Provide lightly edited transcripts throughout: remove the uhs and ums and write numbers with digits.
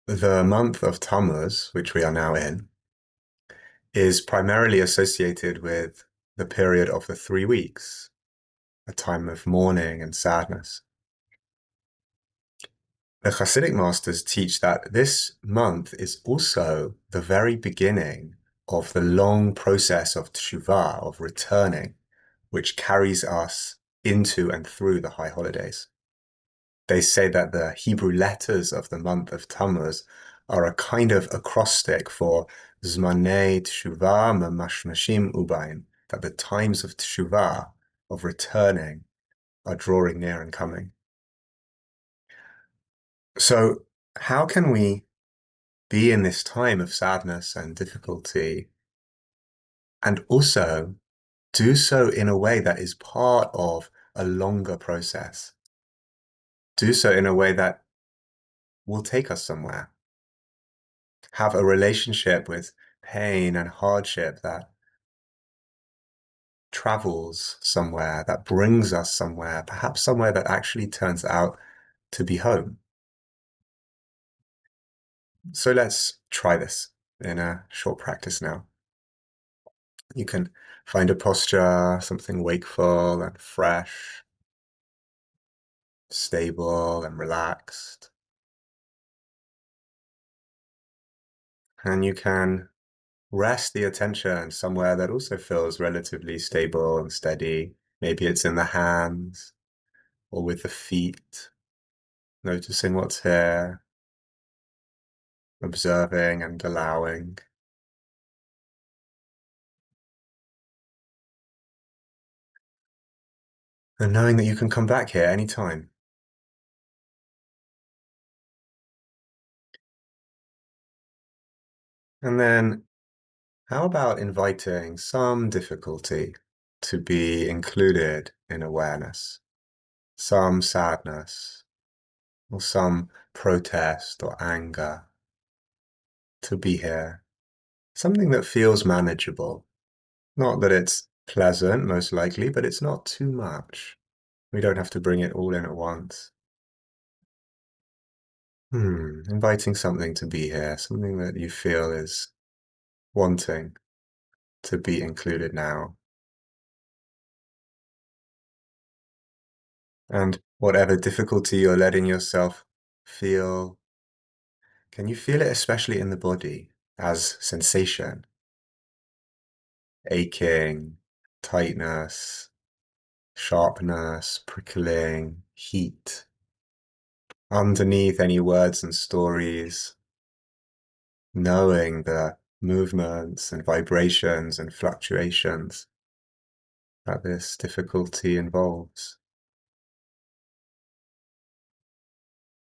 The month of Tammuz, which we are now in, is primarily associated with the period of the 3 weeks, a time of mourning and sadness. The Hasidic masters teach that this month is also the very beginning of the long process of teshuvah, of returning, which carries us into and through the high holidays. They say that the Hebrew letters of the month of Tammuz are a kind of acrostic for Zmanei Teshuvah Mamashmashim Ubaim, that the times of Teshuvah, of returning, are drawing near and coming. So, how can we be in this time of sadness and difficulty and also do so in a way that is part of a longer process? Do so in a way that will take us somewhere. Have a relationship with pain and hardship that travels somewhere, that brings us somewhere, perhaps somewhere that actually turns out to be home. So let's try this in a short practice now. You can find a posture, something wakeful and fresh, stable and relaxed. And you can rest the attention somewhere that also feels relatively stable and steady. Maybe it's in the hands or with the feet, noticing what's here, observing and allowing. And knowing that you can come back here anytime. And then how about inviting some difficulty to be included in awareness? Some sadness or some protest or anger to be here. Something that feels manageable. Not that it's pleasant, most likely, but it's not too much. We don't have to bring it all in at once. Inviting something to be here, something that you feel is wanting to be included now. And whatever difficulty you're letting yourself feel, can you feel it especially in the body as sensation? Aching, tightness, sharpness, prickling, heat. Underneath any words and stories, knowing the movements and vibrations and fluctuations that this difficulty involves.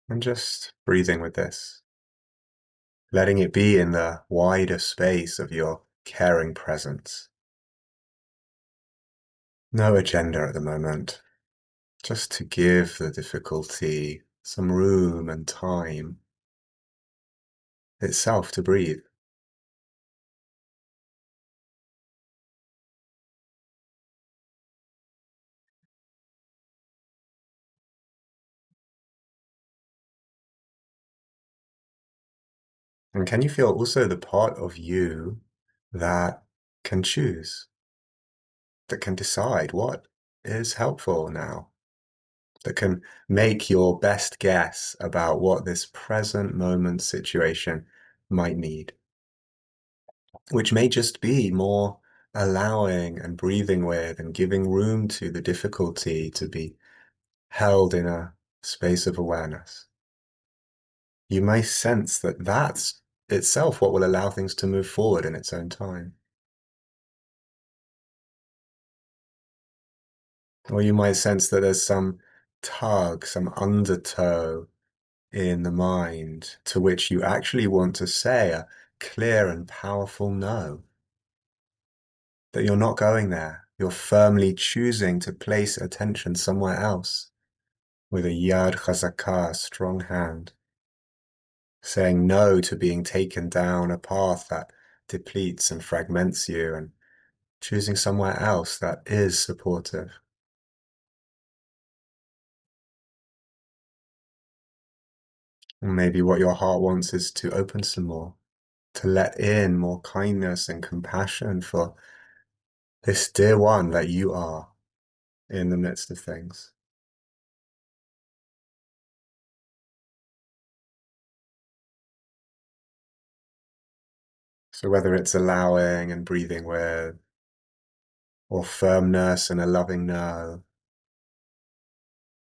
And just breathing with this, letting it be in the wider space of your caring presence. No agenda at the moment, just to give the difficulty some room and time itself to breathe. And can you feel also the part of you that can choose, that can decide what is helpful now, that can make your best guess about what this present moment situation might need, which may just be more allowing and breathing with and giving room to the difficulty to be held in a space of awareness. You may sense that that's itself what will allow things to move forward in its own time. Or you might sense that there's some tug, some undertow in the mind to which you actually want to say a clear and powerful no. That you're not going there. You're firmly choosing to place attention somewhere else with a yad chazakah, a strong hand, saying no to being taken down a path that depletes and fragments you and choosing somewhere else that is supportive. And maybe what your heart wants is to open some more, to let in more kindness and compassion for this dear one that you are in the midst of things. So whether it's allowing and breathing with, or firmness and a loving no,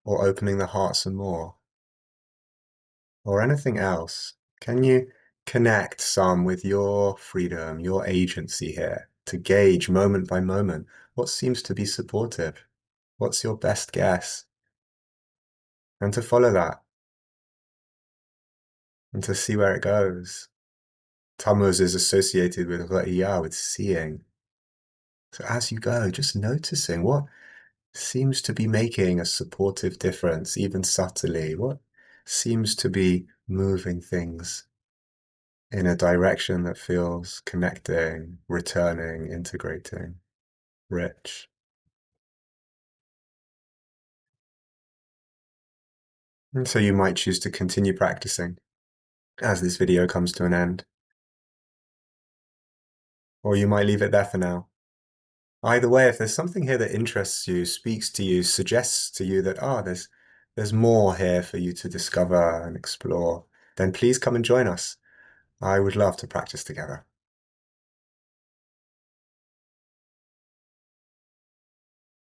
or opening the heart some more, or anything else, can you connect some with your freedom, your agency here, to gauge moment by moment what seems to be supportive? What's your best guess? And to follow that and to see where it goes. Tammuz is associated with Ra'iyah, with seeing. So as you go, just noticing what seems to be making a supportive difference, even subtly, what seems to be moving things in a direction that feels connecting, returning, integrating, rich. And so you might choose to continue practicing as this video comes to an end, or you might leave it there for now. Either way, if there's something here that interests you, speaks to you, suggests to you that, there's more here for you to discover and explore, then please come and join us. I would love to practice together.